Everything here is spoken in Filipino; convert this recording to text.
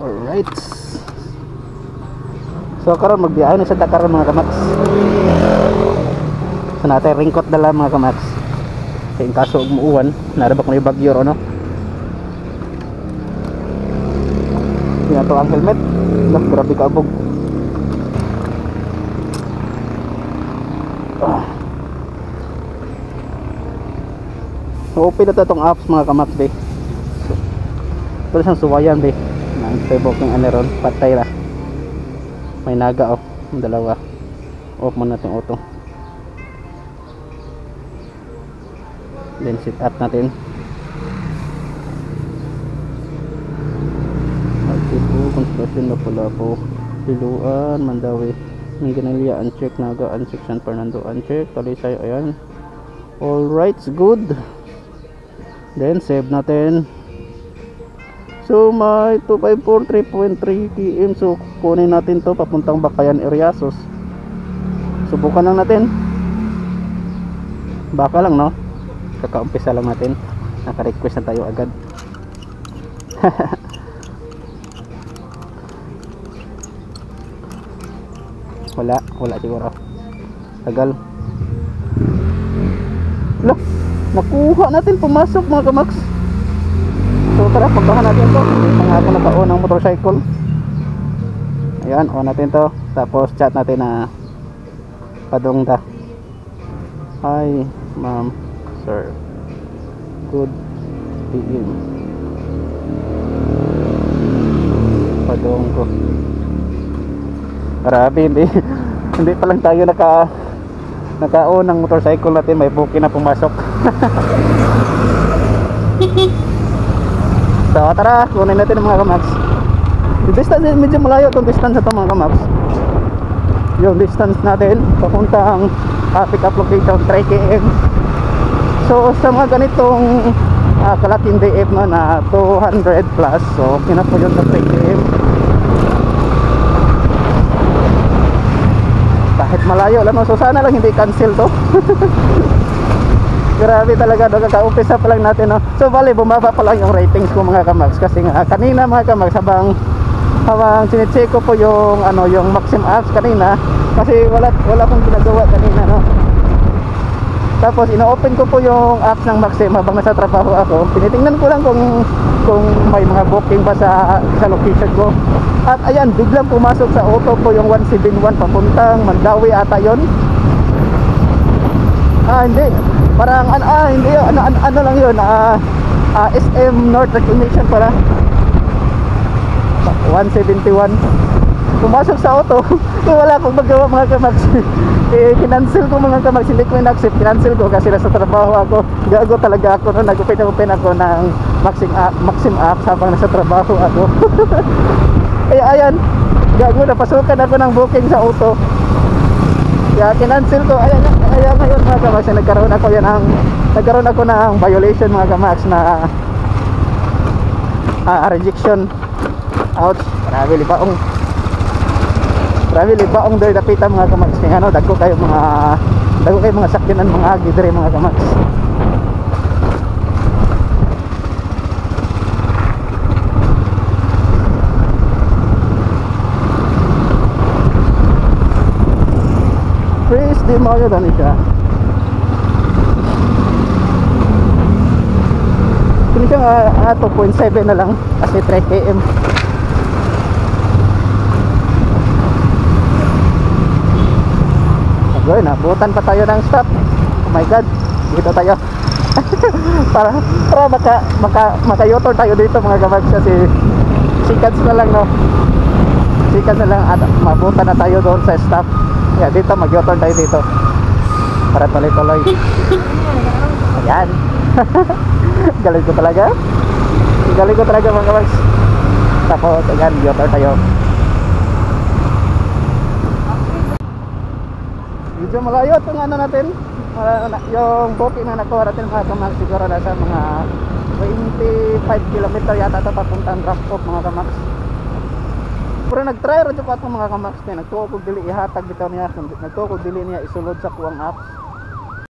Alright. So karon magbiyahe na sa Dakar mga kamaks. So natin ringkot dala mga kamaks. Kaya in kaso umuuwan, narabak na yung bagyo ano. Yan to ang helmet. Lah, grabe ka abog. So open na itong apps mga kamaks be. So, ito siyang suwayan be. Nang booking ron, patay na. May naga off, dalawa. Off muna natin auto. Then set up natin. Altipo, construction na pula po. Piluan, Mandawi. Minganilya, uncheck. Naga, uncheck. San Fernando, uncheck. Talisay, ayan. Alright, good. Then save natin. So may 2543.3 km. So kunin natin to papuntang Bakayan area. So subukan lang natin. Baka lang no. Kakaumpisa lang natin. Naka-request na tayo agad. Wala siguro. Tagal. Look, nakuha natin, pumasok mga kamaks. So tara, puntahan natin to. Mga ako naka-on ng motorcycle. Ayan, on natin to. Tapos chat natin na padong ta. Hi ma'am, sir, good PM. Padong ko. Grabe, hindi pa lang tayo naka-on ng motorcycle natin, may booking na pumasok. So tara, kunin natin ang mga kamaks. Yung distance medyo malayo itong distance na ito mga kamaks. Yung distance natin papuntang pick up location 3 km. So sa mga ganitong kalaking DF na 200 plus, so okay na po yun sa 3 km. Kahit malayo lang, so sana lang hindi cancel to. Grabe talaga, kaka-umpisa pa lang natin no? So bali, bumaba pa lang yung ratings ko mga kamaks. Kasi nga, kanina mga kamaks, habang sinecheck ko po yung yung Maxim apps kanina. Kasi wala pong ginagawa kanina no? Tapos ino-open ko po yung apps ng Maxim habang nasa trabaho ako. Tinitingnan ko lang kung may mga booking ba sa location ko. At ayan, biglang pumasok sa auto po yung 171 papuntang Mandawi ata yun. Hindi. Parang hindi, ano lang yun, SM North Reclamation pala. 171. Pumasok sa auto. Wala akong magawa mga kamaks. Kinancel ko mga kamaks. Hindi ko in-accept. Kinancel ko kasi nasa trabaho ako. Gago talaga ako. Nag-open ako ng Maxim app habang nasa trabaho ako. Kaya ayan, gago, napasukan ako ng booking sa auto. Kaya kinancel ko. Ayan ngayon mga kamaks, nagkaroon ako ng violation mga kamaks na rejection. Ouch, grabe libaong doy dapita mga kamaks. Kaya dagko kayo mga sakyanan mga agi dire mga kamaks. Chris, di mo yun siya. Kung siya 2.7 na lang kasi 3 km. Agay, nabutan pa tayo ng stop. Oh my god, dito tayo. para maka-U-turn tayo dito mga kamaks. Kasi seconds na lang no. Seconds na lang at mabutan na tayo doon sa stop. Kaya dito mag-U-turn tayo dito para tuloy-tuloy. Ayan. Galing ko talaga mga kamaks. Tapos ayan, U-turn tayo. Medyo malayo itong natin, yung booking na nakuha natin mga kamaks. Siguro nasa mga 25 km yata ito papuntang drop-off mga kamaks. Pero nag-try rin pa ito mga kamaks. Nagtuwa ko dili ihatag bitaw niya. Nagtuwa ko dili niya isulod sa kuwang apps.